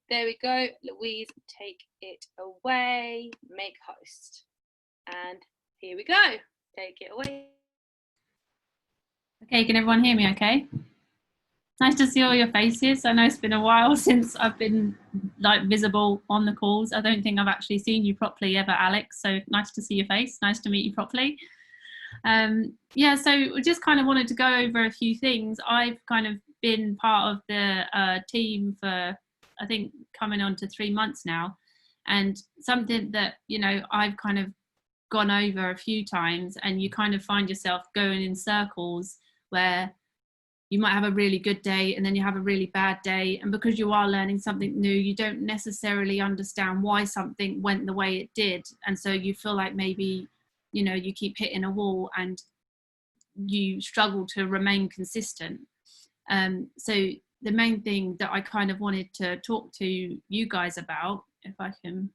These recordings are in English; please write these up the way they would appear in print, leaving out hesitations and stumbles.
there we go. Louise, take it away. Make host. And here we go. Take it away. Okay, can everyone hear me okay? Nice to see all your faces. I know it's been a while since I've been like visible on the calls. I don't think I've actually seen you properly ever, Alex. So nice to see your face. Nice to meet you properly. Yeah, so we just kind of wanted to go over a few things. I've kind of been part of the team for, I think, coming on to 3 months now. And something that, you know, I've kind of gone over a few times, and you kind of find yourself going in circles where you might have a really good day and then you have a really bad day, and because you are learning something new, you don't necessarily understand why something went the way it did, and so you feel like maybe, you know, you keep hitting a wall and you struggle to remain consistent. So the main thing that I kind of wanted to talk to you guys about, if I can,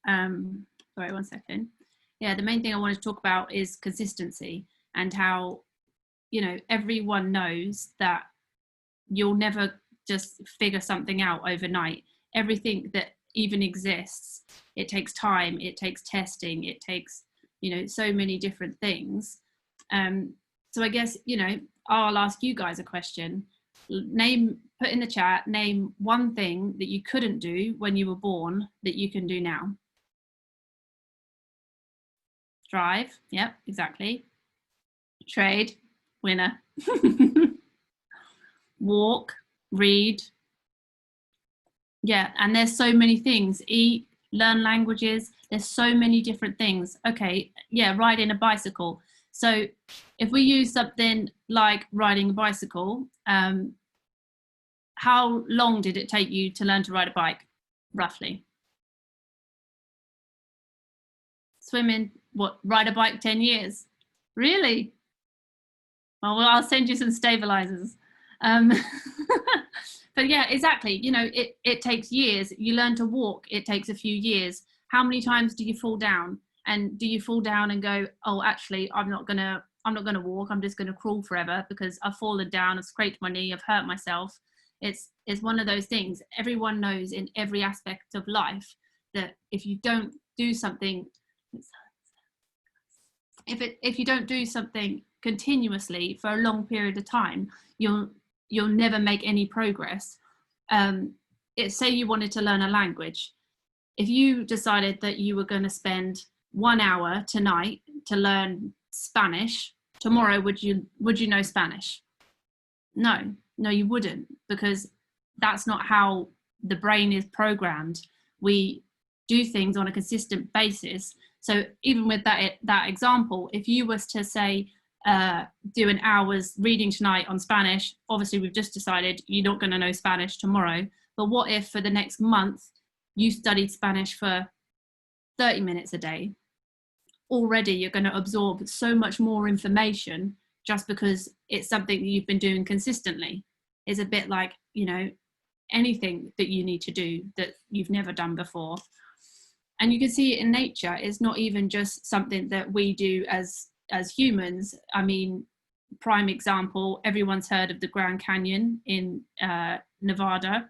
sorry, 1 second. Yeah, the main thing I wanted to talk about is consistency, and how, you know, everyone knows that you'll never just figure something out overnight. Everything that even exists, it takes time, it takes testing, it takes, you know, so many different things. So I guess, you know, I'll ask you guys a question. Put in the chat, name one thing that you couldn't do when you were born that you can do now. Drive, yep, exactly. Trade, winner. Walk, read. Yeah, and there's so many things. Eat, learn languages. There's so many different things. Okay, yeah, riding a bicycle. So if we use something like riding a bicycle, how long did it take you to learn to ride a bike, roughly? Swimming, what, ride a bike 10 years? Really? Well, I'll send you some stabilizers. But yeah, exactly. You know, it takes years. You learn to walk, it takes a few years. How many times do you fall down? And do you fall down and go, oh, actually, I'm not gonna walk. I'm just gonna crawl forever because I've fallen down, I've scraped my knee, I've hurt myself. It's one of those things. Everyone knows in every aspect of life that if you don't do something, if you don't do something continuously for a long period of time, you'll never make any progress. Say you wanted to learn a language. If you decided that you were going to spend 1 hour tonight to learn Spanish, tomorrow would you know Spanish? No, you wouldn't, because that's not how the brain is programmed. We do things on a consistent basis. So even with that example, if you was to say, do an hour's reading tonight on Spanish, obviously we've just decided you're not going to know Spanish tomorrow. But what if for the next month you studied Spanish for 30 minutes a day? Already you're going to absorb so much more information just because it's something that you've been doing consistently. It's a bit like, you know, anything that you need to do that you've never done before. And you can see it in nature. It's not even just something that we do as humans. I mean, prime example, everyone's heard of the Grand Canyon in Nevada.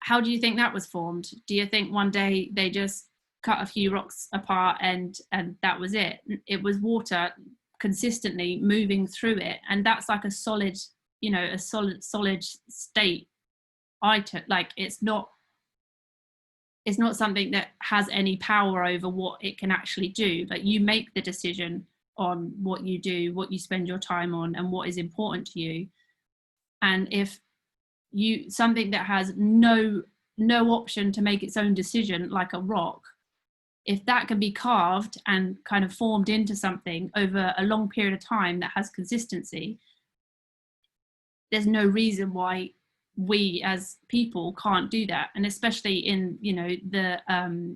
How do you think that was formed? Do you think one day they just cut a few rocks apart and that was it? It was water consistently moving through it, and that's like a solid, you know, a solid state item. Like it's not something that has any power over what it can actually do. Like you make the decision on what you do, what you spend your time on, and what is important to you. And if you something that has no option to make its own decision, like a rock, if that can be carved and kind of formed into something over a long period of time that has consistency, there's no reason why we as people can't do that. And especially in, you know, the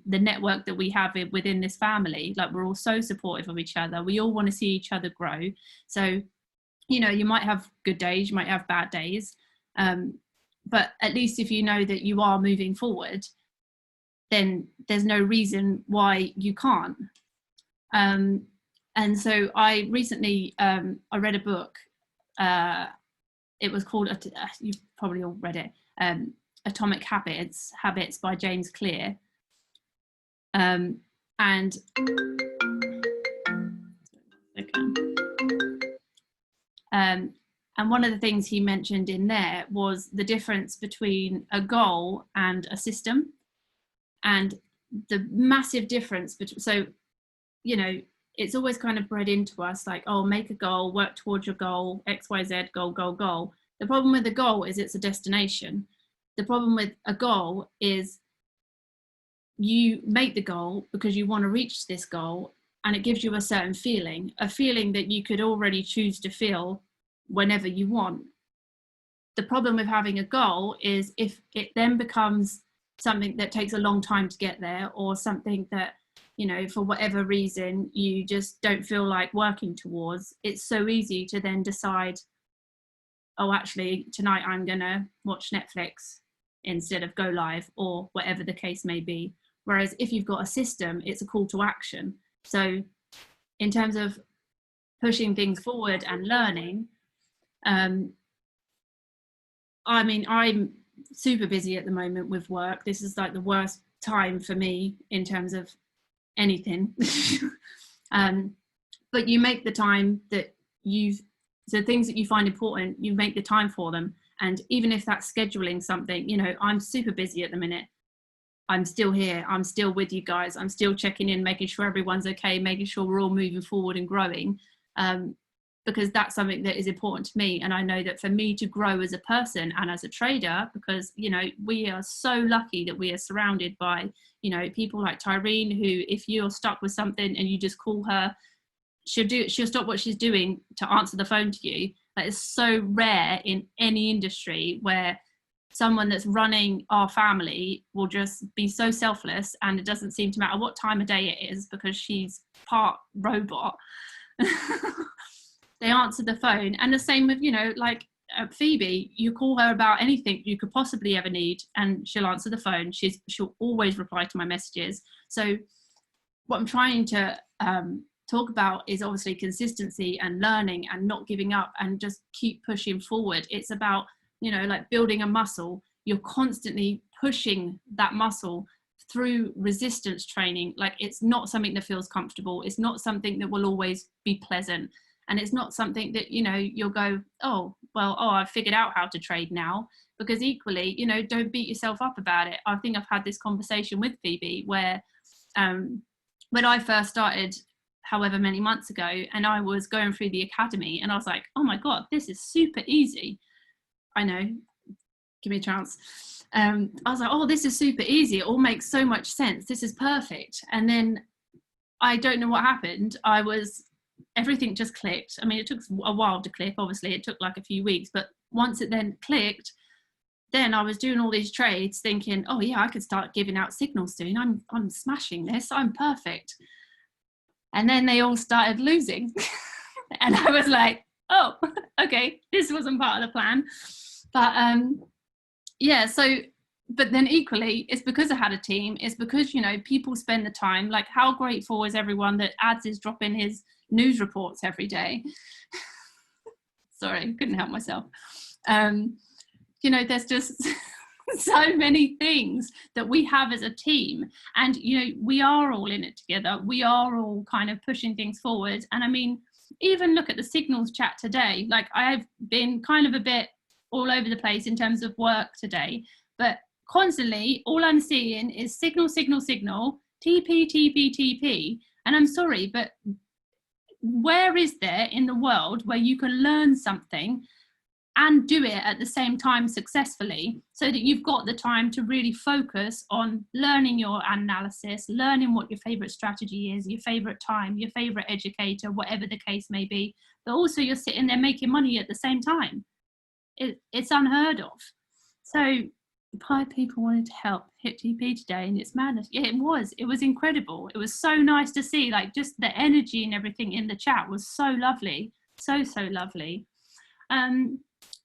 network that we have within this family, like we're all so supportive of each other. We all want to see each other grow. So, you know, you might have good days, you might have bad days, but at least if you know that you are moving forward, then there's no reason why you can't. And so I recently I read a book. It was called, you've probably all read it, Atomic Habits by James Clear. And and one of the things he mentioned in there was the difference between a goal and a system, and the massive difference between, so, you know, it's always kind of bred into us like, oh, make a goal, work towards your goal, XYZ, goal, goal, goal. The problem with a goal is it's a destination. The problem with a goal is you make the goal because you want to reach this goal, and it gives you a certain feeling, a feeling that you could already choose to feel whenever you want. The problem with having a goal is if it then becomes something that takes a long time to get there, or something that, you know, for whatever reason you just don't feel like working towards, it's so easy to then decide, oh, actually tonight I'm gonna watch Netflix instead of go live, or whatever the case may be. Whereas if you've got a system, it's a call to action. So in terms of pushing things forward and learning, I mean, I'm super busy at the moment with work. This is like the worst time for me in terms of anything. But you make the time that the things that you find important, you make the time for them. And even if that's scheduling something, you know, I'm super busy at the minute. I'm still here. I'm still with you guys. I'm still checking in, making sure everyone's okay, making sure we're all moving forward and growing, because that's something that is important to me. And I know that for me to grow as a person and as a trader, because, you know, we are so lucky that we are surrounded by, you know, people like Tyrene, who, if you're stuck with something and you just call her, she'll stop what she's doing to answer the phone to you. That is so rare in any industry, where someone that's running our family will just be so selfless, and it doesn't seem to matter what time of day it is, because she's part robot. They answer the phone. And the same with, you know, like Phoebe, you call her about anything you could possibly ever need and she'll answer the phone. She'll always reply to my messages. So what I'm trying to talk about is obviously consistency and learning and not giving up and just keep pushing forward. It's about, you know, like building a muscle. You're constantly pushing that muscle through resistance training. Like, it's not something that feels comfortable. It's not something that will always be pleasant. And it's not something that, you know, you'll go, oh, well, oh, I've figured out how to trade now. Because equally, you know, don't beat yourself up about it. I think I've had this conversation with Phoebe where when I first started, however many months ago, and I was going through the academy and I was like, oh my God, this is super easy. I know, give me a chance. I was like, oh, this is super easy. It all makes so much sense. This is perfect. And then I don't know what happened. Everything just clicked. I mean, it took a while to click. Obviously, it took like a few weeks, but once it then clicked, then I was doing all these trades thinking, oh yeah, I could start giving out signals soon. I'm smashing this. I'm perfect. And then they all started losing. And I was like, oh, okay, this wasn't part of the plan. But yeah, so, but then equally, it's because I had a team. It's because, you know, people spend the time. Like, how grateful is everyone that Ads is dropping his news reports every day? Sorry, couldn't help myself. You know, there's just so many things that we have as a team, and, you know, we are all in it together. We are all kind of pushing things forward. And I mean, even look at the signals chat today. Like, I've been kind of a bit all over the place in terms of work today, but constantly all I'm seeing is signal, signal, signal, TP, TP, TP. And I'm sorry, but where is there in the world where you can learn something and do it at the same time successfully, so that you've got the time to really focus on learning your analysis, learning what your favorite strategy is, your favorite time, your favorite educator, whatever the case may be, but also you're sitting there making money at the same time? It's unheard of. So 5 people wanted to help hit TP today, and it's madness. Yeah, it was incredible. It was so nice to see, like, just the energy and everything in the chat was so lovely, so lovely.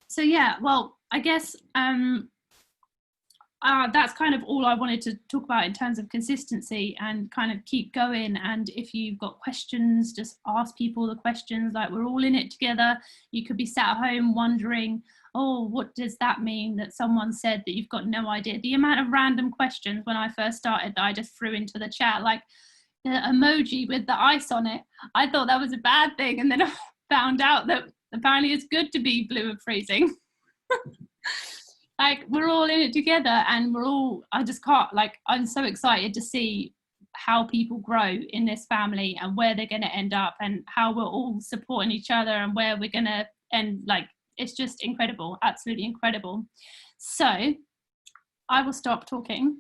So yeah, well, I guess that's kind of all I wanted to talk about in terms of consistency and kind of keep going. And if you've got questions, just ask people the questions. Like, we're all in it together. You could be sat at home wondering, oh, what does that mean that someone said that you've got no idea? The amount of random questions when I first started that I just threw into the chat, like the emoji with the ice on it. I thought that was a bad thing, and then I found out that apparently it's good to be blue and freezing. Like, we're all in it together, and I just can't, like, I'm so excited to see how people grow in this family and where they're going to end up, and how we're all supporting each other, and where we're going to end. Like, it's just incredible, absolutely incredible. So I will stop talking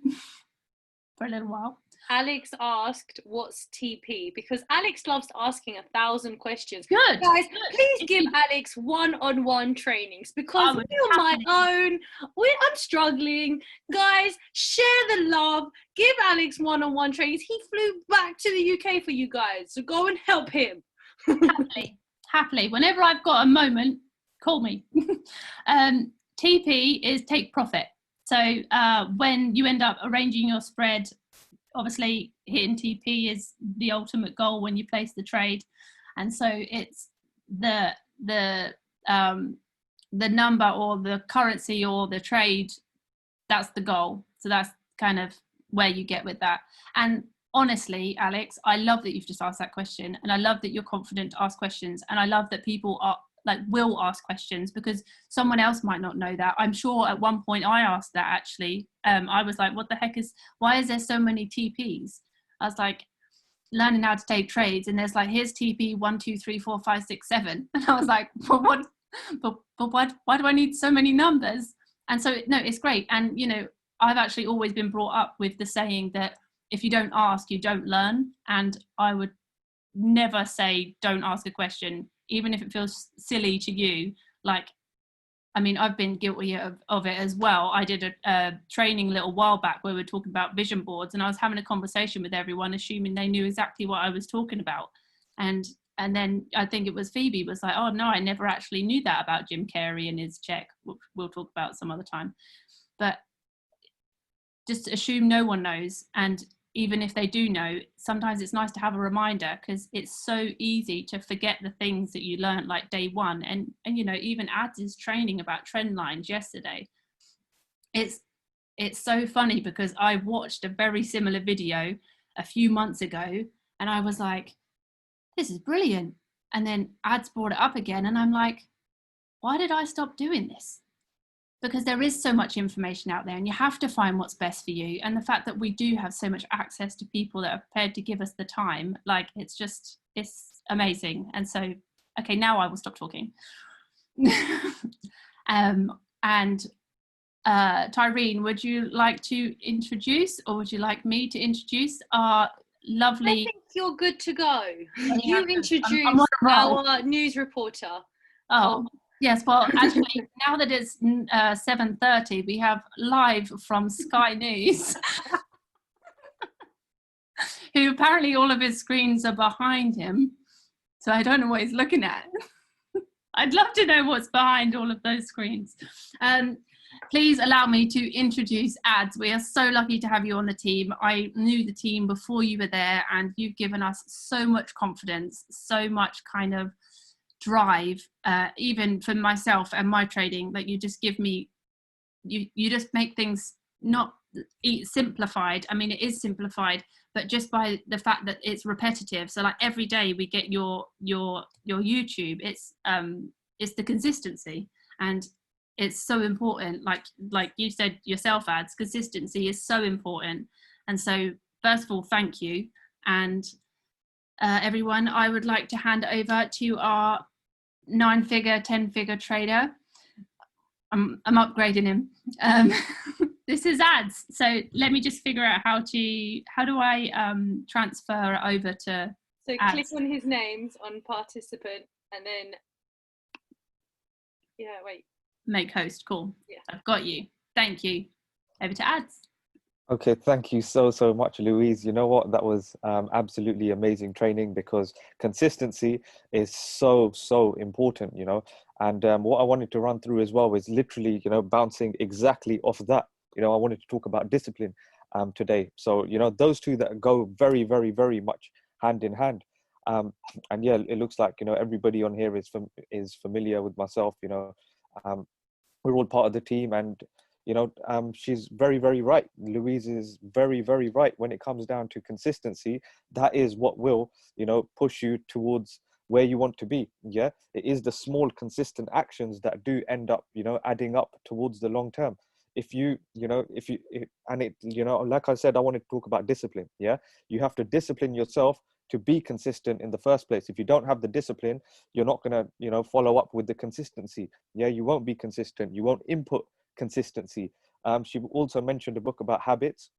for a little while. Alex asked, what's TP? Because Alex loves asking 1,000 questions. Good. Guys, good. please give Alex one-on-one trainings, because me on my own, I'm struggling. Guys, share the love. Give Alex one-on-one trainings. He flew back to the UK for you guys, so go and help him. Happily. Whenever I've got a moment, call me. TP is take profit. So when you end up arranging your spread, obviously hitting TP is the ultimate goal when you place the trade, and so it's the number or the currency or the trade, that's the goal. So that's kind of where you get with that. And honestly, Alex, I love that you've just asked that question, and I love that you're confident to ask questions, and I love that people are will ask questions, because someone else might not know that. I'm sure at one point I asked that, actually. I was like, why is there so many TPs? I was like, learning how to take trades, and there's like, here's TP 1 2 3 4 5 6 7, and I was like, but why do I need so many numbers? And so no, it's great. And I've actually always been brought up with the saying that if you don't ask, you don't learn. And I would never say don't ask a question, even if it feels silly to you. Like, I mean, I've been guilty of it as well. I did a training a little while back where we were talking about vision boards, and I was having a conversation with everyone, assuming they knew exactly what I was talking about. And then I think it was Phoebe was like, oh no, I never actually knew that about Jim Carrey and his check. We'll talk about some other time. But just assume no one knows. And even if they do know, sometimes it's nice to have a reminder, because it's so easy to forget the things that you learned like day one. And even Ads' training about trend lines yesterday, it's so funny, because I watched a very similar video a few months ago, and I was like, this is brilliant. And then Ads brought it up again, and I'm like, why did I stop doing this? Because there is so much information out there, and you have to find what's best for you. And the fact that we do have so much access to people that are prepared to give us the time, like, it's amazing. And so, okay, now I will stop talking. Tyreen, would you like to introduce, or would you like me to introduce our lovely... I think you're good to go. Yeah, you introduce our news reporter. Oh, yes. Well, actually, now that it's 7:30, we have live from Sky News, who apparently all of his screens are behind him. So I don't know what he's looking at. I'd love to know what's behind all of those screens. Please allow me to introduce Ads. We are so lucky to have you on the team. I knew the team before you were there, and you've given us so much confidence, so much kind of drive, even for myself and my trading, that you just give me, you just make things not simplified. I mean, it is simplified, but just by the fact that it's repetitive. So like every day we get your YouTube, it's the consistency, and it's so important. Like you said yourself, Ads, consistency is so important. And so first of all, thank you. And everyone, I would like to hand over to our 9-figure, 10-figure trader. I'm upgrading him. This is Ads. So let me just figure out how do I transfer over to Ads. Click on his names on participant, and then make host. Cool. Yeah, I've got you. Thank you. Over to Ads. Okay, thank you so much, Louise. You know what? That was absolutely amazing training, because consistency is so important, And what I wanted to run through as well is literally, bouncing exactly off that. I wanted to talk about discipline today. So, those two that go very, very, very much hand in hand. And yeah, it looks like, everybody on here is familiar with myself, we're all part of the team. And you know, she's very, very right. Louise is very, very right. When it comes down to consistency, that is what will, you know, push you towards where you want to be. Yeah, it is the small consistent actions that do end up, you know, adding up towards the long term. If you, you know, and it, you know, like I said, I wanted to talk about discipline. Yeah, you have to discipline yourself to be consistent in the first place. If you don't have the discipline, you're not going to, you know, follow up with the consistency. Yeah, you won't be consistent. You won't input consistency. She also mentioned a book about habits,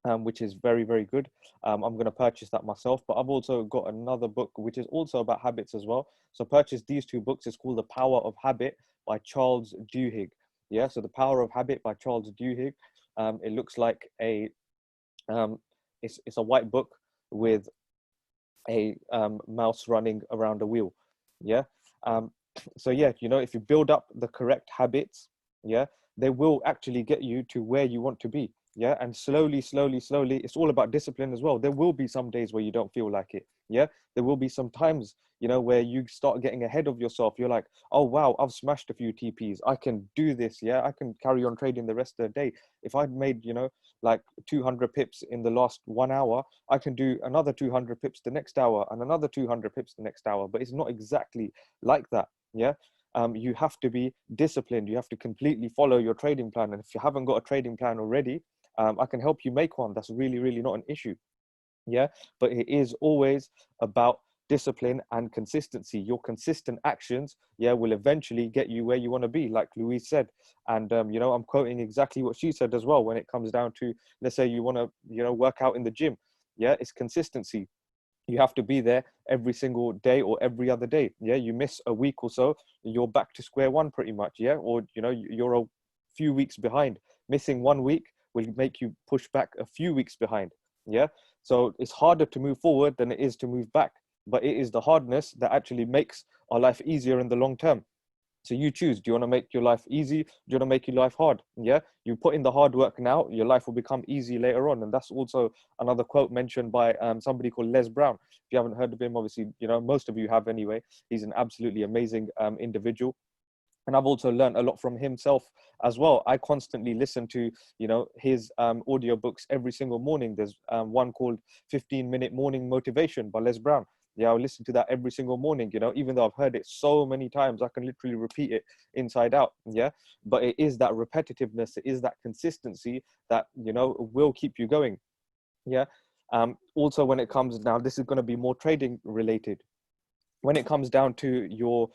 which is very, very good. I'm going to purchase that myself, but I've also got another book which is also about habits as well. So purchase these two books. It's called The Power of Habit by Charles Duhigg. Yeah, so The Power of Habit by Charles Duhigg. It looks like it's a white book with a mouse running around a wheel. Yeah. So yeah, you know, if you build up the correct habits, yeah, they will actually get you to where you want to be. Yeah, and slowly, slowly, slowly, it's all about discipline as well. There will be some days where you don't feel like it. Yeah, there will be some times, you know, where you start getting ahead of yourself. You're like, oh wow, I've smashed a few TPs, I can do this. Yeah, I can carry on trading the rest of the day. If I'd made, you know, like 200 pips in the last 1 hour, I can do another 200 pips the next hour and another 200 pips the next hour. But it's not exactly like that. Yeah. You have to be disciplined. You have to completely follow your trading plan. And if you haven't got a trading plan already, I can help you make one. That's really, really not an issue. Yeah, but it is always about discipline and consistency. Your consistent actions, yeah, will eventually get you where you want to be, like Louise said. And you know, I'm quoting exactly what she said as well. When it comes down to, let's say you want to, you know, work out in the gym, yeah, it's consistency. You have to be there every single day or every other day. Yeah, you miss a week or so, you're back to square one pretty much. Yeah, or you know, you're a few weeks behind. Missing 1 week will make you push back a few weeks behind. Yeah, so it's harder to move forward than it is to move back, but it is the hardness that actually makes our life easier in the long term. So you choose, do you want to make your life easy? Do you want to make your life hard? Yeah, you put in the hard work now, your life will become easy later on. And that's also another quote mentioned by somebody called Les Brown. If you haven't heard of him, obviously, you know, most of you have anyway. He's an absolutely amazing individual. And I've also learned a lot from himself as well. I constantly listen to, you know, his audiobooks every single morning. There's one called 15-Minute Morning Motivation by Les Brown. Yeah, I'll listen to that every single morning, you know, even though I've heard it so many times, I can literally repeat it inside out. Yeah, but it is that repetitiveness, it is that consistency that, you know, will keep you going. Yeah. Also, when it comes now, this is going to be more trading related. When it comes down to your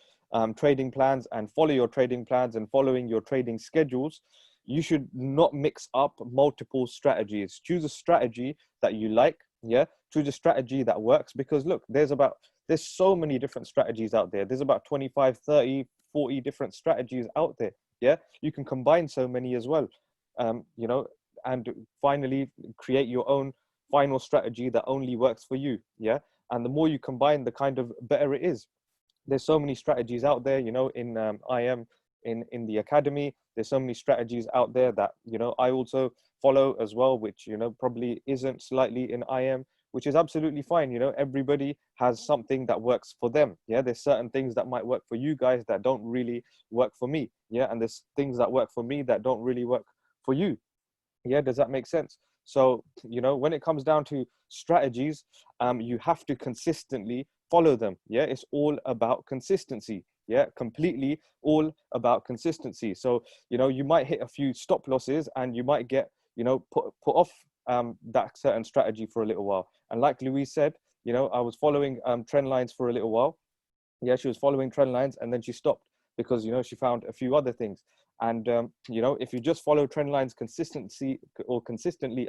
trading plans and follow your trading plans and following your trading schedules, you should not mix up multiple strategies. Choose a strategy that you like. Yeah, choose a strategy that works, because look, there's so many different strategies out there. There's about 25, 30, 40 different strategies out there. Yeah, you can combine so many as well. You know, and finally create your own final strategy that only works for you. Yeah, and the more you combine, the kind of better it is. There's so many strategies out there, you know, in IM, in the academy. There's so many strategies out there that, you know, I also follow as well, which, you know, probably isn't slightly in IM, which is absolutely fine. You know, everybody has something that works for them. Yeah, there's certain things that might work for you guys that don't really work for me. Yeah, and there's things that work for me that don't really work for you. Yeah, does that make sense? So, you know, when it comes down to strategies, you have to consistently follow them. Yeah, it's all about consistency. Yeah, completely all about consistency. So, you know, you might hit a few stop losses and you might get, you know, put off that certain strategy for a little while. And like Louise said, you know, I was following trend lines for a little while. Yeah, she was following trend lines and then she stopped because, you know, she found a few other things. And you know, if you just follow trend lines consistently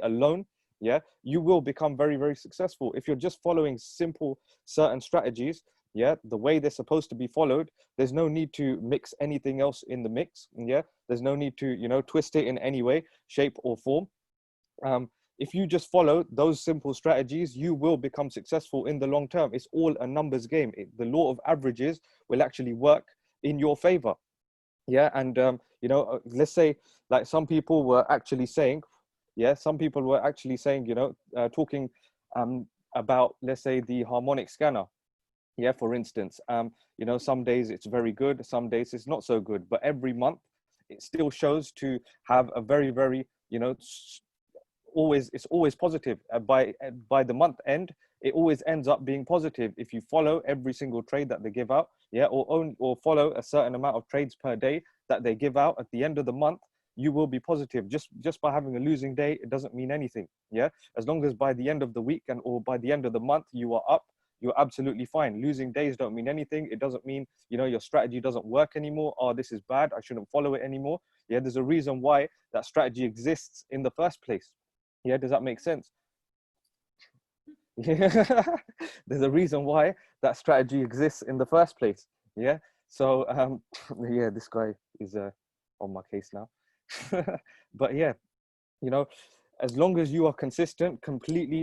alone, yeah, you will become very, very successful. If you're just following simple certain strategies, yeah, the way they're supposed to be followed, there's no need to mix anything else in the mix. Yeah, there's no need to, you know, twist it in any way, shape or form. If you just follow those simple strategies, you will become successful in the long term. It's all a numbers game. The law of averages will actually work in your favor. Yeah, and you know, let's say like some people were actually saying, yeah, some people were actually saying, you know, talking about, let's say, the harmonic scanner. Yeah, for instance, you know, some days it's very good, some days it's not so good, but every month it still shows to have a very, very, you know, it's always positive. By the month end, it always ends up being positive if you follow every single trade that they give out, yeah, or follow a certain amount of trades per day that they give out. At the end of the month, you will be positive. Just by having a losing day, it doesn't mean anything. Yeah, as long as by the end of the week or by the end of the month you are up, you're absolutely fine. Losing days don't mean anything. It doesn't mean, you know, your strategy doesn't work anymore. Oh, this is bad, I shouldn't follow it anymore. Yeah, there's a reason why that strategy exists in the first place. Yeah, does that make sense? Yeah, there's a reason why that strategy exists in the first place. Yeah, so yeah, this guy is on my case now. But yeah, you know, as long as you are consistent,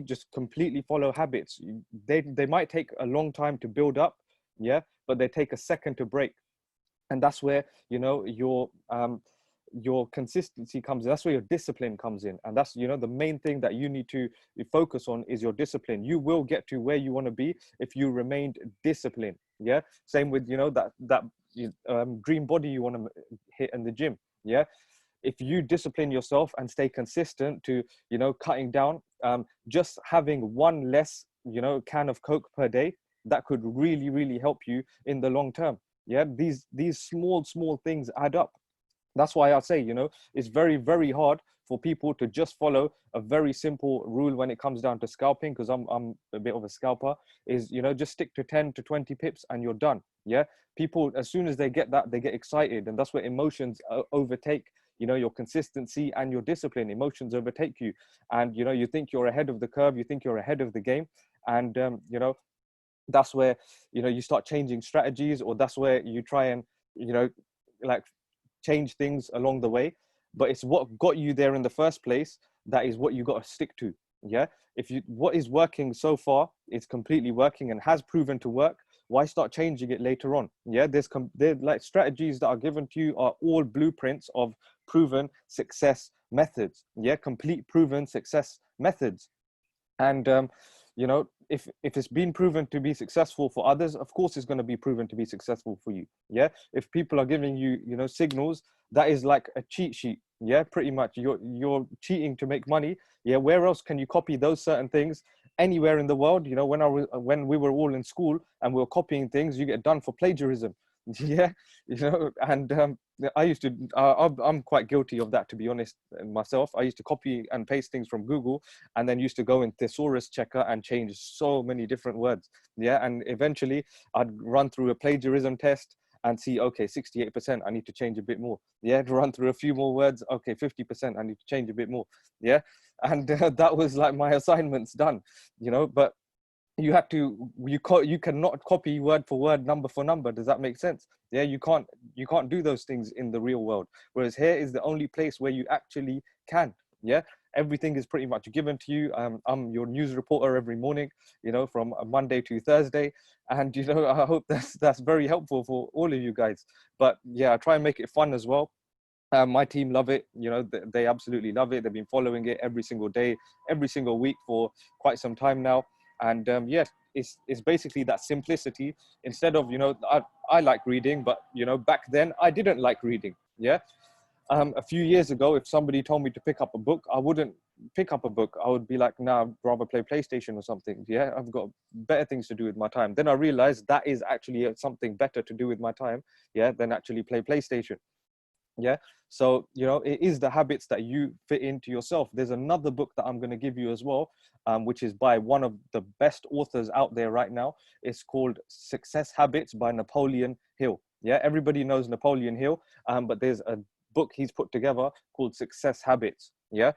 just completely follow habits. They might take a long time to build up, yeah, but they take a second to break. And that's where, you know, your consistency comes in. That's where your discipline comes in. And that's, you know, the main thing that you need to focus on is your discipline. You will get to where you want to be if you remained disciplined. Yeah, same with, you know, that dream body you want to hit in the gym. Yeah, if you discipline yourself and stay consistent to, you know, cutting down, just having one less, you know, can of Coke per day, that could really, really help you in the long term. Yeah, these small things add up. That's why I say, you know, it's very, very hard for people to just follow a very simple rule when it comes down to scalping, because I'm a bit of a scalper, is, you know, just stick to 10 to 20 pips and you're done. Yeah, people, as soon as they get that, they get excited, and that's where emotions overtake, you know, your consistency and your discipline. Emotions overtake you, and, you know, you think you're ahead of the curve, you think you're ahead of the game, and you know, that's where, you know, you start changing strategies, or that's where you try and, you know, like change things along the way. But it's what got you there in the first place, that is what you got to stick to. Yeah, if you, what is working so far is completely working and has proven to work, why start changing it later on? Yeah, there's like strategies that are given to you are all blueprints of proven success methods. Yeah, complete proven success methods. And you know, if it's been proven to be successful for others, of course it's going to be proven to be successful for you. Yeah, if people are giving you, you know, signals, that is like a cheat sheet. Yeah, pretty much you're cheating to make money. Yeah, where else can you copy those certain things? Anywhere in the world. You know, when we were all in school and we were copying things, you get done for plagiarism. Yeah, you know, and I used to, I'm quite guilty of that, to be honest, myself. I used to copy and paste things from Google, and then used to go in Thesaurus Checker and change so many different words. Yeah, and eventually I'd run through a plagiarism test and see, okay, 68%, I need to change a bit more. Yeah, to run through a few more words, okay, 50%, I need to change a bit more. Yeah, and that was like my assignments done, you know. But you have to, you cannot copy word for word, number for number. Does that make sense? Yeah, you can't do those things in the real world, whereas here is the only place where you actually can. Yeah, everything is pretty much given to you. I'm your news reporter every morning, you know, from Monday to Thursday, and, you know, I hope that's very helpful for all of you guys. But yeah, I try and make it fun as well. My team love it, you know, they absolutely love it. They've been following it every single day, every single week for quite some time now. And yeah, it's basically that simplicity. Instead of, you know, I like reading, but, you know, back then I didn't like reading. Yeah, a few years ago, if somebody told me to pick up a book, I wouldn't pick up a book. I would be like, nah, I'd rather play PlayStation or something. Yeah, I've got better things to do with my time. Then I realized that is actually something better to do with my time, yeah, than actually play PlayStation. Yeah, so, you know, it is the habits that you fit into yourself. There's another book that I'm going to give you as well, which is by one of the best authors out there right now. It's called Success Habits by Napoleon Hill. Yeah, everybody knows Napoleon Hill, but there's a book he's put together called Success Habits. Yeah,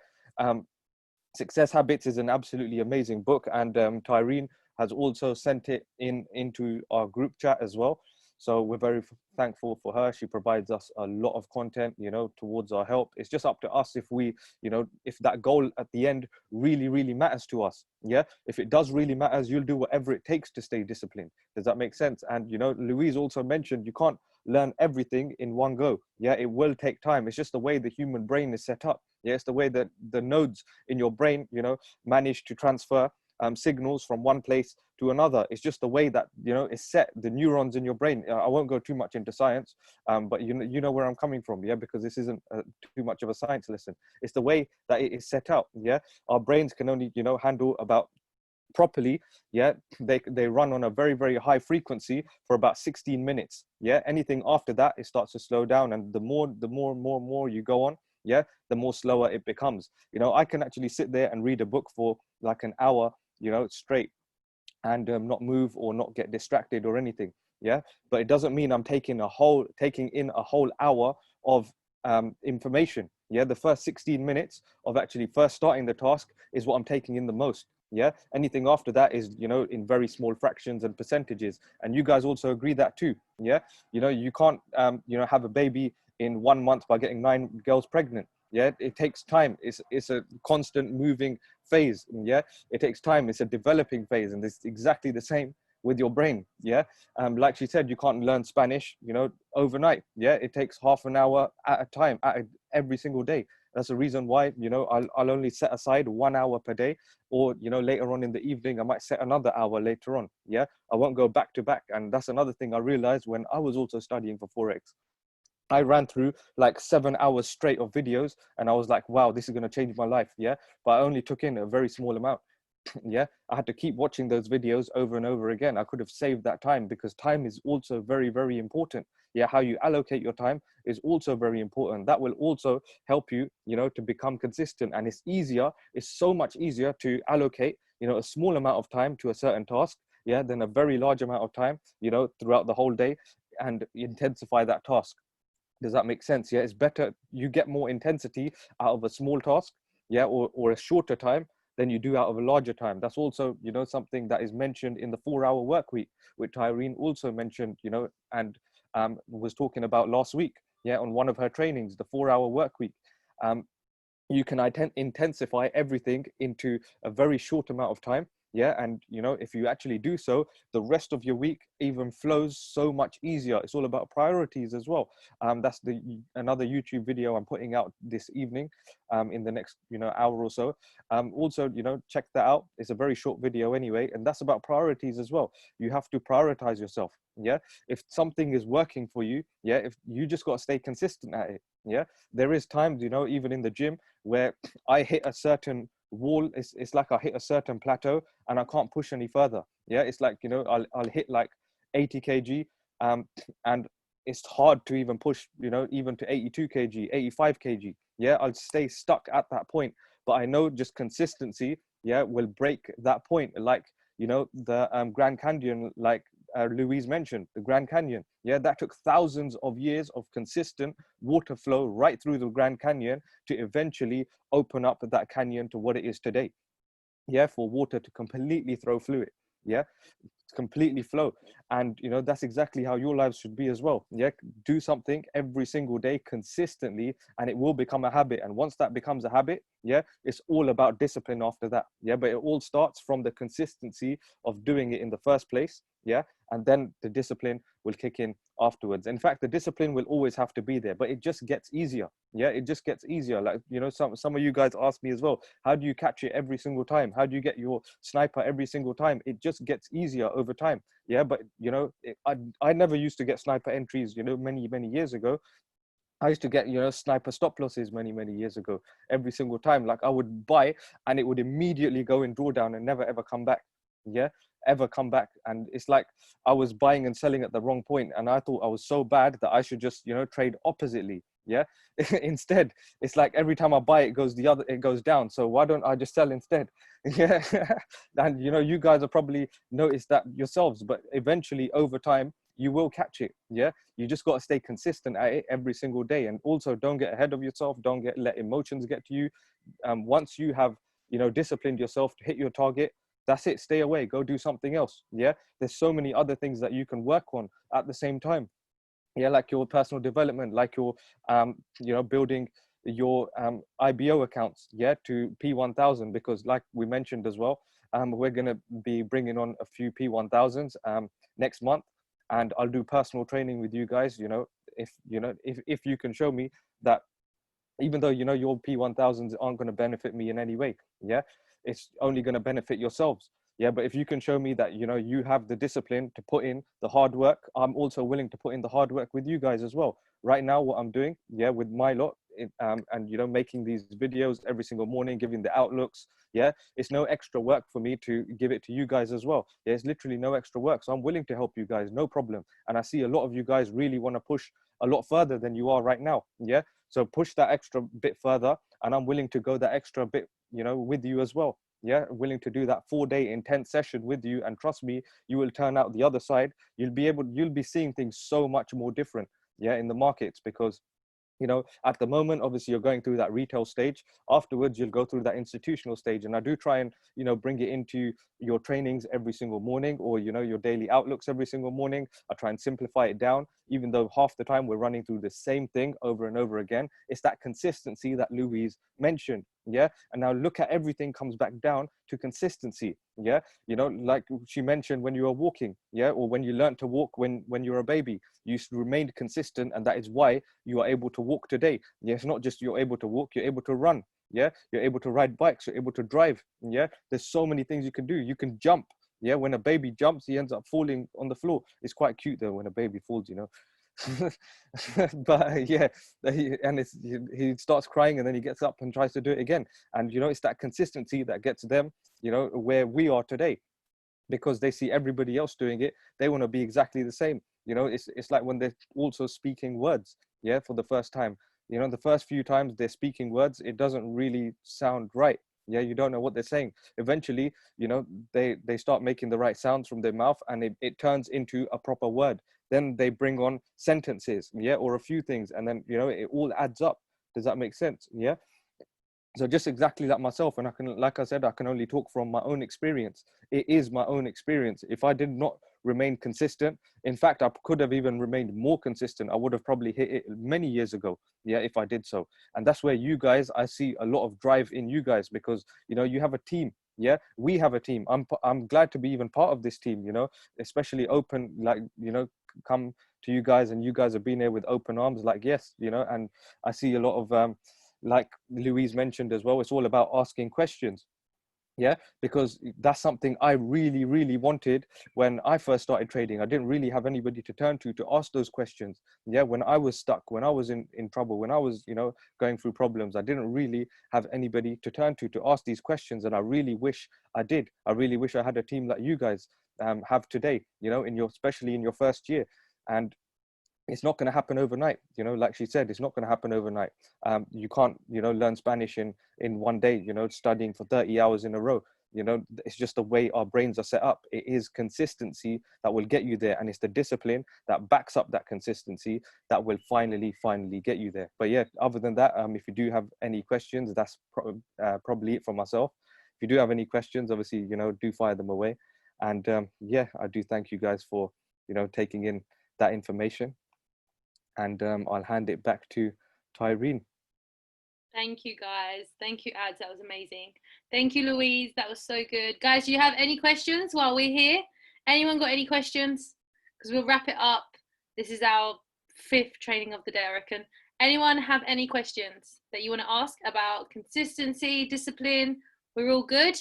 Success Habits is an absolutely amazing book, and Tyrene has also sent it into our group chat as well. So we're very thankful for her. She provides us a lot of content, you know, towards our help. It's just up to us if we, you know, if that goal at the end really, really matters to us. Yeah, if it does really matters, you'll do whatever it takes to stay disciplined. Does that make sense? And, you know, Louise also mentioned you can't learn everything in one go. Yeah, it will take time. It's just the way the human brain is set up. Yeah, it's the way that the nodes in your brain, you know, manage to transfer signals from one place to another. It's just the way that, you know, it's set, the neurons in your brain. I won't go too much into science, but you know where I'm coming from, yeah, because this isn't too much of a science lesson. It's the way that it is set out, yeah. Our brains can only, you know, handle about properly, yeah, they run on a very, very high frequency for about 16 minutes, yeah. Anything after that, it starts to slow down, and the more you go on, yeah, the more slower it becomes. You know, I can actually sit there and read a book for like an hour, you know, straight, and not move or not get distracted or anything, yeah. But it doesn't mean I'm taking in a whole hour of information, yeah. The first 16 minutes of actually first starting the task is what I'm taking in the most, yeah. Anything after that is, you know, in very small fractions and percentages, and you guys also agree that too, yeah. You know, you can't you know, have a baby in 1 month by getting 9 girls pregnant, yeah. It takes time. It's a constant moving phase, yeah. It takes time. It's a developing phase, and it's exactly the same with your brain, yeah. Like she said, you can't learn Spanish, you know, overnight, yeah. It takes half an hour at a time, every single day. That's the reason why, you know, I'll only set aside 1 hour per day, or, you know, later on in the evening, I might set another hour later on, yeah. I won't go back to back. And that's another thing I realized when I was also studying for Forex. I ran through like 7 hours straight of videos, and I was like, wow, this is going to change my life, yeah. But I only took in a very small amount. Yeah, I had to keep watching those videos over and over again. I could have saved that time, because time is also very, very important. Yeah, how you allocate your time is also very important. That will also help you, you know, to become consistent. And it's so much easier to allocate, you know, a small amount of time to a certain task, yeah, than a very large amount of time, you know, throughout the whole day, and intensify that task. Does that make sense? Yeah, it's better, you get more intensity out of a small task, yeah, or a shorter time, than you do out of a larger time. That's also, you know, something that is mentioned in the 4-hour work week, which Tyreen also mentioned, you know, and was talking about last week, yeah, on one of her trainings, the 4-hour work week. You can intensify everything into a very short amount of time, yeah. And, you know, if you actually do so, the rest of your week even flows so much easier. It's all about priorities as well. That's another YouTube video I'm putting out this evening, in the next, you know, hour or so. Also, you know, check that out. It's a very short video anyway, and that's about priorities as well. You have to prioritize yourself, yeah. If something is working for you, yeah, if you just got to stay consistent at it, yeah. There is times, you know, even in the gym, where I hit a certain wall. It's like I hit a certain plateau and I can't push any further, yeah. It's like, you know, I'll hit like 80 kg, and it's hard to even push, you know, even to 82 kg, 85 kg, yeah. I'll stay stuck at that point, but I know just consistency, yeah, will break that point. Like, you know, the Grand Canyon, like Louise mentioned, the Grand Canyon, yeah, that took thousands of years of consistent water flow right through the Grand Canyon to eventually open up that canyon to what it is today, yeah, for water to completely throw fluid, yeah, completely flow. And, you know, that's exactly how your lives should be as well, yeah. Do something every single day consistently, and it will become a habit. And once that becomes a habit, yeah, it's all about discipline after that, yeah. But it all starts from the consistency of doing it in the first place, yeah. And then the discipline will kick in afterwards. In fact, the discipline will always have to be there, but it just gets easier, yeah. It just gets easier. Like, you know, some of you guys ask me as well, how do you catch it every single time? How do you get your sniper every single time? It just gets easier over time, yeah. But, you know, I never used to get sniper entries, you know, many years ago. I used to get, you know, sniper stop losses many years ago. Every single time, like, I would buy and it would immediately go in drawdown and never ever come back, yeah, ever come back. And it's like I was buying and selling at the wrong point, and I thought I was so bad that I should just, you know, trade oppositely, yeah. Instead, it's like every time I buy, it goes down. So why don't I just sell instead? Yeah. And, you know, you guys have probably noticed that yourselves, but eventually over time you will catch it, yeah. You just got to stay consistent at it every single day. And also, don't get ahead of yourself. Don't let emotions get to you. Once you have, you know, disciplined yourself to hit your target, that's it. Stay away, go do something else, yeah. There's so many other things that you can work on at the same time, yeah, like your personal development, like your you know, building your IBO accounts, yeah, to P1000, because like we mentioned as well, we're going to be bringing on a few P1000s next month, and I'll do personal training with you guys. You know, if you can show me that even though, you know, your P1000s aren't going to benefit me in any way. Yeah, it's only going to benefit yourselves. Yeah, but if you can show me that, you know, you have the discipline to put in the hard work, I'm also willing to put in the hard work with you guys as well. Right now, what I'm doing, yeah, with my lot, and, you know, making these videos every single morning, giving the outlooks, yeah, it's no extra work for me to give it to you guys as well. Yeah, it's literally no extra work. So I'm willing to help you guys, no problem. And I see a lot of you guys really want to push a lot further than you are right now. Yeah, so push that extra bit further, and I'm willing to go that extra bit, you know, with you as well. Yeah, willing to do that 4-day intense session with you, and trust me, you will turn out the other side. You'll be seeing things so much more different, yeah, in the markets, because, you know, at the moment, obviously you're going through that retail stage. Afterwards, you'll go through that institutional stage. And I do try and, you know, bring it into your trainings every single morning, or, you know, your daily outlooks every single morning. I try and simplify it down, even though half the time we're running through the same thing over and over again. It's that consistency that Louise mentioned. Yeah. And now look at everything comes back down to consistency. Yeah. You know, like she mentioned, when you were walking, yeah, or when you learned to walk when you're a baby, you remained consistent, and that is why you are able to walk today. Yeah, it's not just you're able to walk, you're able to run. Yeah, you're able to ride bikes, you're able to drive. Yeah, there's so many things you can do. You can jump. Yeah, when a baby jumps, he ends up falling on the floor. It's quite cute though when a baby falls, you know. But yeah, and he starts crying, and then he gets up and tries to do it again. And, you know, it's that consistency that gets them, you know, where we are today, because they see everybody else doing it. They want to be exactly the same. You know, it's like when they're also speaking words, yeah, for the first time. You know, the first few times they're speaking words, it doesn't really sound right. Yeah, you don't know what they're saying. Eventually, you know, they start making the right sounds from their mouth, and it turns into a proper word. Then they bring on sentences, yeah, or a few things, and then, you know, it all adds up. Does that make sense? Yeah. So just exactly like myself, and I can, like I said, I can only talk from my own experience. It is my own experience. If I did not remain consistent, in fact, I could have even remained more consistent. I would have probably hit it many years ago, yeah, if I did so. And that's where you guys, I see a lot of drive in you guys, because, you know, you have a team. Yeah, we have a team. I'm glad to be even part of this team, you know, especially open, like, you know, come to you guys, and you guys have been here with open arms, like, yes, you know. And I see a lot of like Louise mentioned as well, it's all about asking questions. Yeah, because that's something I really, really wanted when I first started trading. I didn't really have anybody to turn to ask those questions. Yeah, when I was stuck, when I was in trouble, when I was, you know, going through problems, I didn't really have anybody to turn to ask these questions. And I really wish I did. I really wish I had a team like you guys have today, you know, especially in your first year. And it's not going to happen overnight. You know, like she said, it's not going to happen overnight. You can't, you know, learn Spanish in one day, you know, studying for 30 hours in a row. You know, it's just the way our brains are set up. It is consistency that will get you there, and it's the discipline that backs up that consistency that will finally get you there. But yeah, other than that, if you do have any questions, that's probably it for myself. If you do have any questions, obviously, you know, do fire them away. And yeah, I do thank you guys for, you know, taking in that information. And I'll hand it back to Tyreen. Thank you, guys. Thank you, Ads. That was amazing. Thank you, Louise. That was so good. Guys, do you have any questions while we're here? Anyone got any questions? Because we'll wrap it up. This is our 5th training of the day, I reckon. Anyone have any questions that you want to ask about consistency, discipline? We're all good?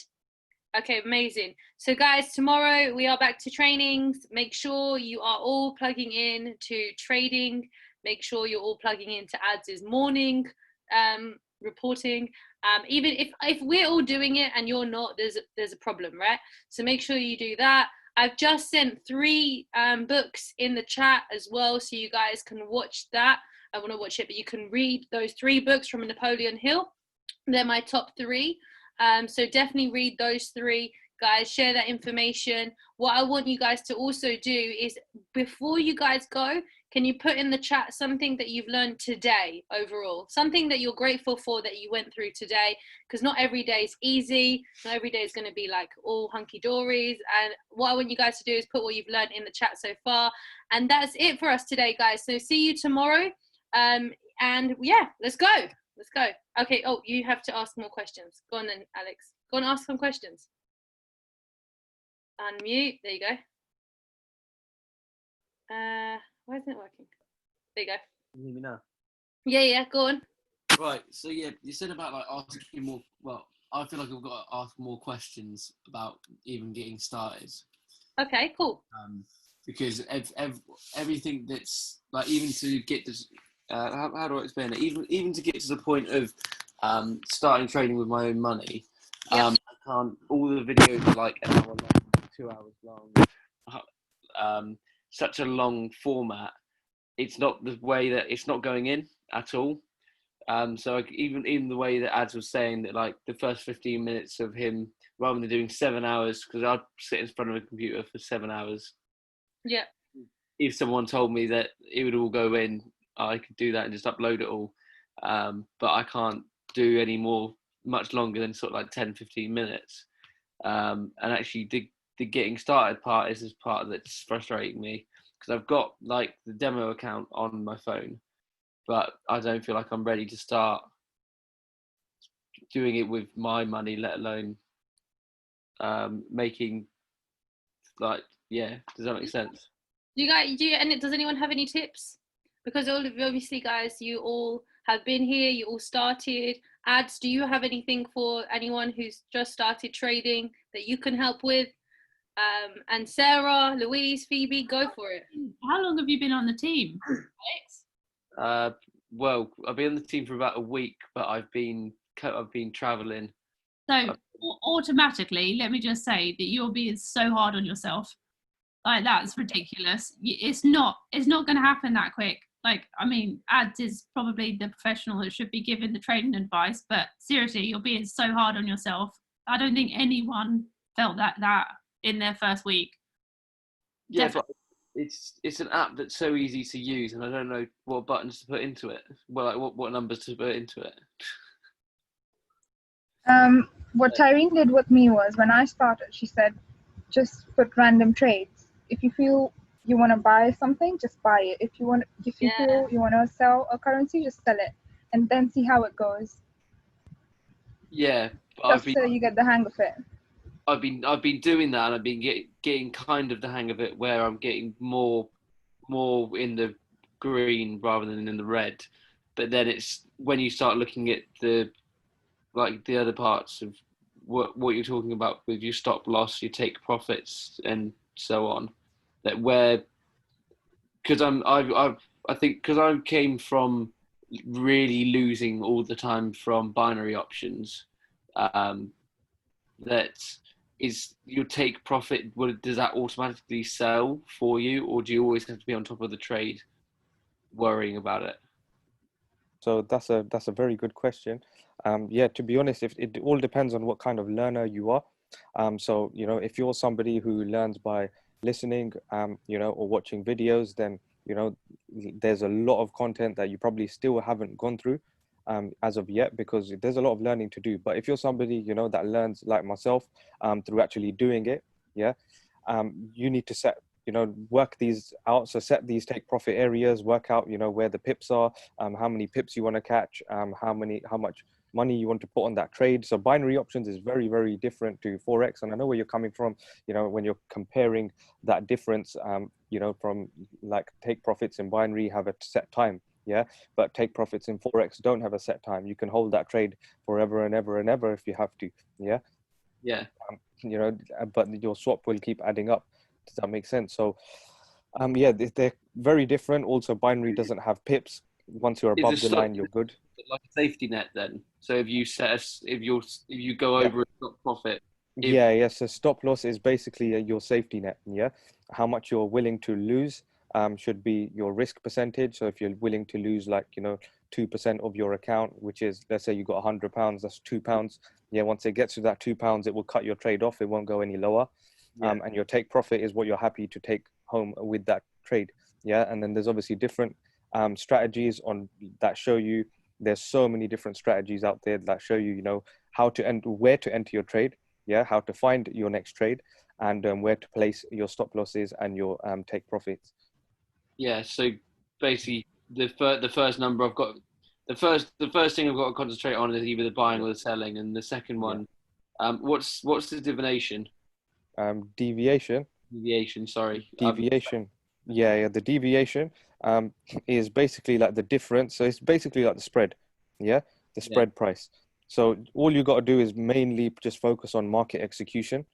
Okay, amazing. So guys, tomorrow we are back to trainings. Make sure you are all plugging in to trading. Make sure you're all plugging into Ads' morning reporting. Even if we're all doing it and you're not, there's a problem, right? So make sure you do that. I've just sent 3 books in the chat as well, so you guys can watch that. I want to watch it, but you can read those 3 books from Napoleon Hill. They're my top 3. So definitely read those 3. Guys, share that information. What I want you guys to also do is, before you guys go, can you put in the chat something that you've learned today overall? Something that you're grateful for that you went through today, because not every day is easy. Not every day is going to be like all hunky-dories. And what I want you guys to do is put what you've learned in the chat so far. And that's it for us today, guys. So see you tomorrow. And yeah, let's go. Let's go. Okay. Oh, you have to ask more questions. Go on then, Alex. Go and ask some questions. Unmute. There you go. Why isn't it working? There you go. Can you hear me now? Yeah, go on. Right. So yeah, you said about like asking more. Well, I feel like I've got to ask more questions about even getting started. Okay, cool. Because everything that's like, even to get this, how do I explain it? Even to get to the point of starting trading with my own money, Yep. I can't. All the videos are like an hour long, 2 hours long. Such a long format. It's not the way that it's not going in at all. So even the way that Ads was saying that, like the first 15 minutes of him, rather than doing 7 hours, because I'd sit in front of a computer for 7 hours. Yeah. If someone told me that it would all go in, I could do that and just upload it all. But I can't do any more much longer than sort of like 10, 15 minutes. And actually the getting started part is this part that's frustrating me, because I've got like the demo account on my phone, but I don't feel like I'm ready to start doing it with my money, let alone making, like, yeah, does that make sense? And does anyone have any tips? Because obviously, guys, you all have been here, you all started. Ads, do you have anything for anyone who's just started trading that you can help with? And Sarah, Louise, Phoebe, go for it. How long have you been on the team, Alex? Well, I've been on the team for about a week, but I've been traveling. So automatically, let me just say that you're being so hard on yourself. Like, that's ridiculous. It's not going to happen that quick. Like, I mean, Ads is probably the professional that should be giving the trading advice, but seriously, you're being so hard on yourself. I don't think anyone felt that in their first week. Yeah, but it's an app that's so easy to use, and I don't know what buttons to put into it. Well, like what numbers to put into it. What Tyrene did with me was, when I started, she said, just put random trades. If you feel you want to buy something, just buy it. If you feel you want to sell a currency, just sell it, and then see how it goes. Yeah, just so you get the hang of it. I've been doing that, and I've been getting kind of the hang of it, where I'm getting more in the green rather than in the red. But then it's when you start looking at the other parts of what you're talking about with your stop loss, your take profits, and so on, that because I think because I came from really losing all the time from binary options, that is your take profit. Does that automatically sell for you, or do you always have to be on top of the trade, worrying about it? So that's a very good question. Yeah, to be honest, if it all depends on what kind of learner you are. So, you know, if you're somebody who learns by listening, you know, or watching videos, then, you know, there's a lot of content that you probably still haven't gone through as of yet, because there's a lot of learning to do. But if you're somebody, you know, that learns like myself through actually doing it, yeah, you need to set, you know, work these out. So set these take profit areas, work out, you know, where the pips are, how many pips you want to catch, how much money you want to put on that trade. So binary options is very, very different to Forex. And I know where you're coming from, you know, when you're comparing that difference, you know, from like take profits in binary have a set time. Yeah, but take profits in Forex don't have a set time. You can hold that trade forever and ever and ever if you have to. Yeah. Yeah. You know, but your swap will keep adding up. Does that make sense? So, yeah, they're very different. Also, binary doesn't have pips. Once you're above the line, you're good. Like a safety net, then. So if you if you go over a stop profit. So stop loss is basically your safety net. Yeah, how much you're willing to lose should be your risk percentage. So if you're willing to lose, like, you know, 2% of your account, which is, let's say you got £100, that's £2. Yeah, once it gets to that £2, it will cut your trade off. It won't go any lower. Yeah. And your take profit is what you're happy to take home with that trade. Yeah, and then there's obviously different strategies on that show you. There's so many different strategies out there that show you, you know, how to where to enter your trade. Yeah, how to find your next trade, and where to place your stop losses and your take profits. Yeah, so basically the first number I've got, the first thing I've got to concentrate on is either the buying or the selling, and the second one, what's the divination? Deviation. Deviation, sorry. Deviation. Yeah, the deviation is basically like the difference. So it's basically like the spread. yeah, the spread price. So all you got to do is mainly just focus on market execution,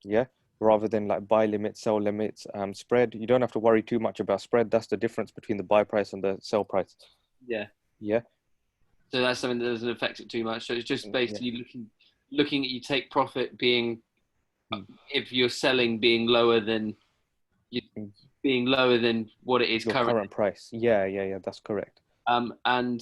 yeah, rather than like buy limits, sell limits, spread. You don't have to worry too much about spread. That's the difference between the buy price and the sell price. Yeah. Yeah. So that's something that doesn't affect it too much. So it's just basically looking at you take profit being, if you're selling being lower than what it is Your currently. current price. Yeah, that's correct. And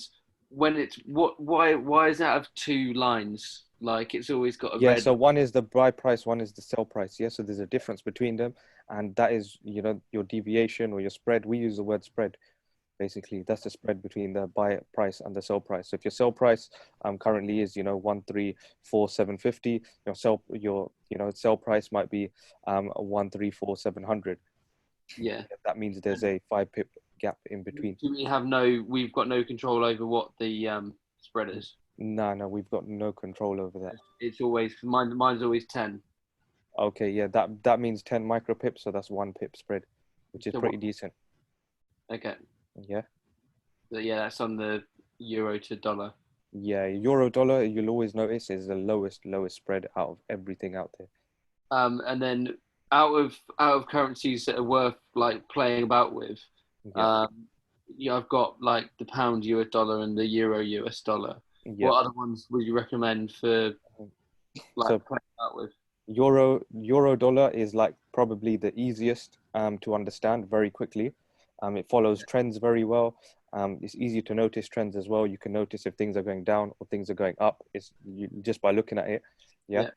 when it's why is that of two lines? Like it's always got a Yeah, red. so one is the buy price, one is the sell price. Yeah, so there's a difference between them, and that is, your deviation or your spread. We use the word spread. Basically, that's the spread between the buy price and the sell price. So if your sell price currently is 134,750, your sell price might be 134,700. Yeah. That means there's a 5 pip gap in between. We've got no control over what the spread is. No, we've got no control over that. It's always mine's always 10. Okay, yeah, that means 10 micro pips, so that's 1 pip spread, which is pretty decent. Okay. Yeah. But yeah, that's on the euro to dollar. Yeah, euro dollar, you'll always notice, is the lowest spread out of everything out there. And then out of currencies that are worth like playing about with, I've got like the pound US dollar and the euro US dollar. Yeah. What other ones would you recommend for playing about with? Euro dollar is like probably the easiest to understand very quickly. It follows trends very well. It's easy to notice trends as well. You can notice if things are going down or things are going up. Just by looking at it. Yeah.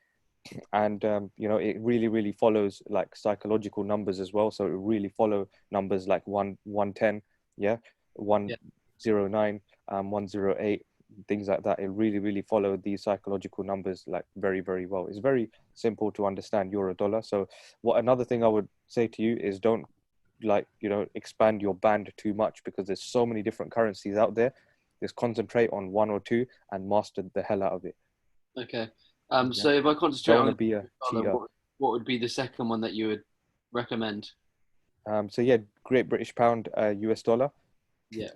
And it really follows like psychological numbers as well. So it really follow numbers like 110, 109, 108, things like that. It really follow these psychological numbers like very well. It's very simple to understand euro dollar. So another thing I would say to you is don't expand your band too much, because there's so many different currencies out there. Just concentrate on one or two and master the hell out of it. Okay. So if I concentrate on be a cheater, what would be the second one that you would recommend? So yeah, Great British Pound, US dollar,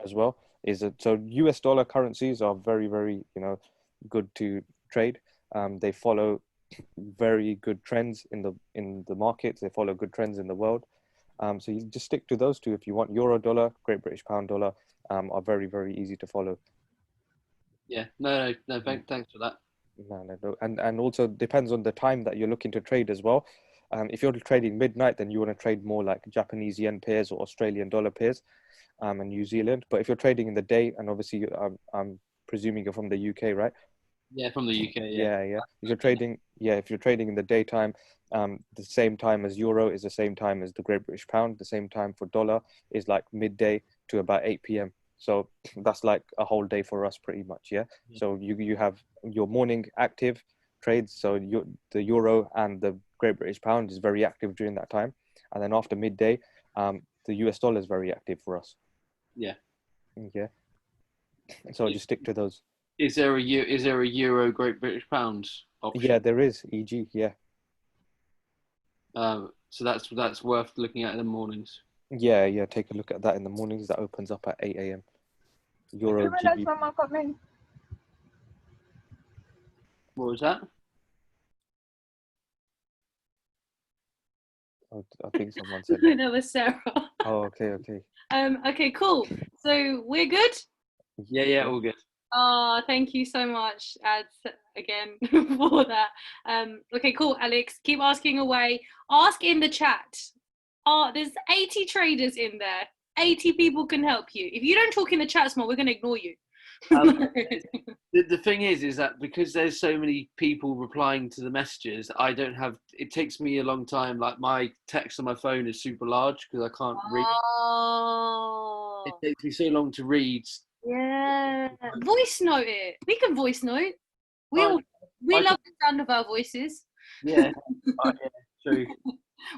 as well. So US dollar currencies are very good to trade. They follow very good trends in the markets. They follow good trends in the world. So you just stick to those two. If you want euro dollar, Great British Pound dollar, are very easy to follow. Yeah. No. Thanks for that. No. And also depends on the time that you're looking to trade as well. If you're trading midnight, then you want to trade more like Japanese yen pairs or Australian dollar pairs, and New Zealand. But if you're trading in the day, and obviously I'm presuming you're from the UK, right? Yeah, from the UK. Yeah. If you're trading in the daytime, the same time as euro is the same time as the Great British Pound. The same time for dollar is like midday to about 8 p.m. So that's like a whole day for us pretty much, yeah? So you have your morning active trades. So the euro and the Great British Pound is very active during that time. And then after midday, the US dollar is very active for us. Yeah. Yeah. So just stick to those. Is there a euro Great British Pound option? Yeah, there is, EG, yeah. So that's worth looking at in the mornings. Yeah, take a look at that in the mornings. That opens up at 8 a.m. Euro GB. What was that? Oh, I think someone said that. That was Sarah. Oh, okay. Okay, cool. So we're good? Yeah, all good. Oh, thank you so much, Ads, again for that. Okay, cool, Alex. Keep asking away. Ask in the chat. There's 80 traders in there. 80 people can help you. If you don't talk in the chat more, we're going to ignore you. The thing is that because there's so many people replying to the messages, it takes me a long time. Like my text on my phone is super large because I can't read. It takes me so long to read. Yeah. Voice note it. We can voice note. We love the sound of our voices. Yeah. True.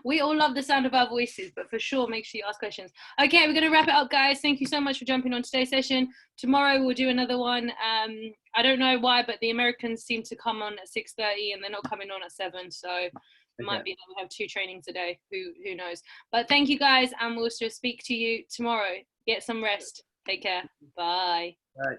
We all love the sound of our voices, but for sure, make sure you ask questions. Okay, we're going to wrap it up, guys. Thank you so much for jumping on today's session. Tomorrow we'll do another one. I don't know why, but the Americans seem to come on at 6:30 and they're not coming on at 7. So it might be that we have 2 trainings a day. Who knows? But thank you, guys, and we'll just speak to you tomorrow. Get some rest. Take care. Bye. Bye.